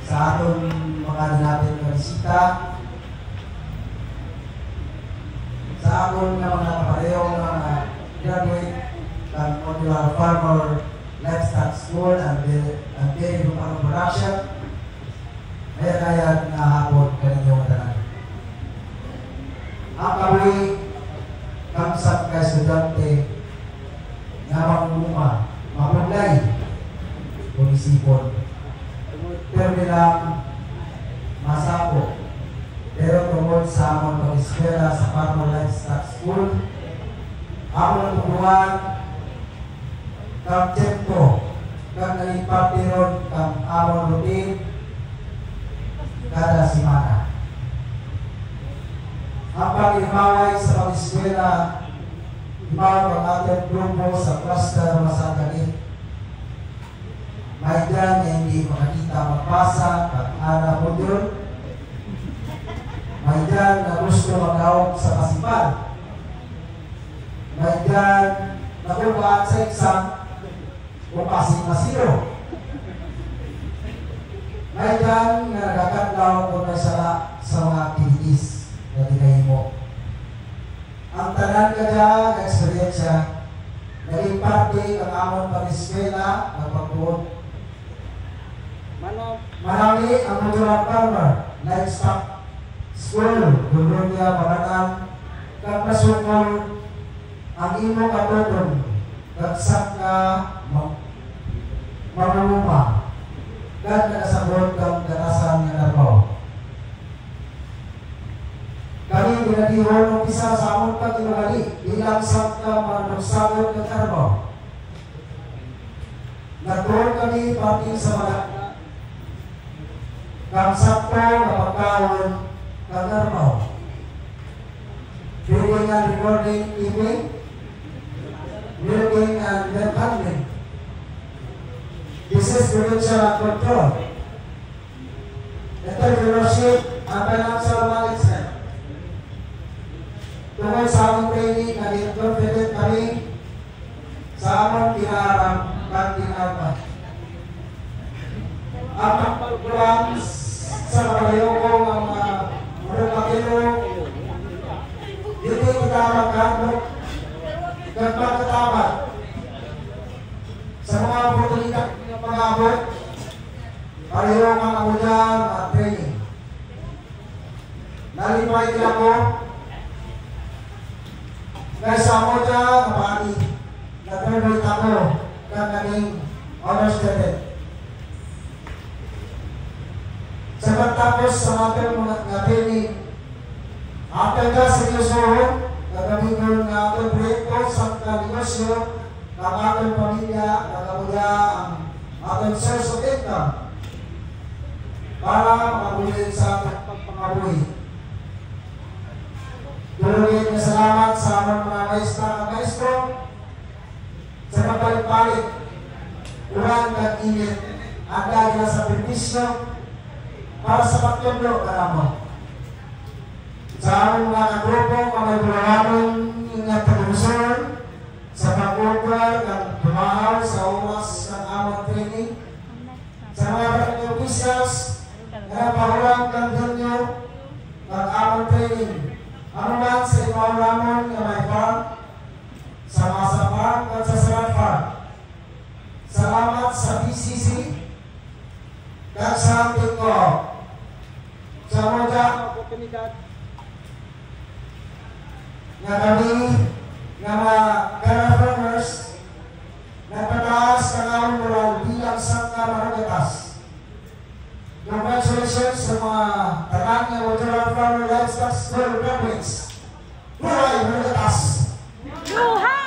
sa atong mga natin na bisita, sa atong mga kaparehong mga graduate ng Modular Farmer Livestock School and Dairy Farm Production, kaya na hapon kaninyong matanan. Ang kami kamsat ka estudyante na mamumuma, mamulay, punisipon. Pero bilang masapo, pero tungkol sa among pag-eskwela sa Farmer Livestock School, among natutuhan kang tempo, kang nalipatiron kang among routine kada simana. Ang pag-imaway sa pag-eskwela, imaw ang ating grupo sa cluster Masagani. May dyan na hindi makakita magbasa at ana module. May dyan na gusto mag-awag sa kasipal. May dyan na kumaan sa exam o passing na zero. May dyan na nagkakatlaw kung sa mga activities na dinahin mo. Ang tanan ka dyan na eksperyensya, naging parte ang amon pag-eskwela ng pagbuod. Marami ang Modular Farmer Livestock School, dulong niya Baranan, kapasukol ang imo katutong, kagsak ka mamumuma, kan nakasabot kang karasan ng araw. Kami binadihon ng isa sa among pag-inugali, ilang sakta manusagod ng araw. Nagtuon kami pati sa mga kang sakto na pagkaon ng araw. Building and recording evening, building and net handling. This is provincial control. Entrepreneurship and financial management. Tungkol sa aming training, naging confident kami sa aming kinaharap at kinarap. Ang programs sa kalayokong ang mga makino, hindi kita magkandok, nagpagkatapat sa mga oportunidad ng pag-abot, pareho mga ulan at training. Nalipay din ako dahil sa ako dyan, kapani, nag-graduate ako ng naging honor student. Sa pagtapos sa ating mga training, ating ka seryosohon, nagamigon ng ating proyekto sa negosyo ng ating pamilya, nagamuya ang ating source of income para makabuli sa ating pagpangabuhi. Tuloy na salamat sa aming mga maestro sa pagpalit-palit, ulan at init, at dahil sa permisyo para sa pagtulo ka naman. Sa aming mga grupo, mga bulawanon ng pag-umusyon, sa pag-uukal ng tumahaw sa oras ng aming training, sa mga barangay officials na pahulang ng ganyo ng aming training. Ano man sa ibang ramon na may farm, sa Masa Farm at sa Sarat Farm. Salamat sa BCC, at sa ating ko, sa mga oportunidad na kami, na mga farmers, na pataas ka nga mula bilang sangka maragatas. Congratulations sa mga tanan ng Modular Farmer Livestock School graduates. Buhay Maragatas! Buhay!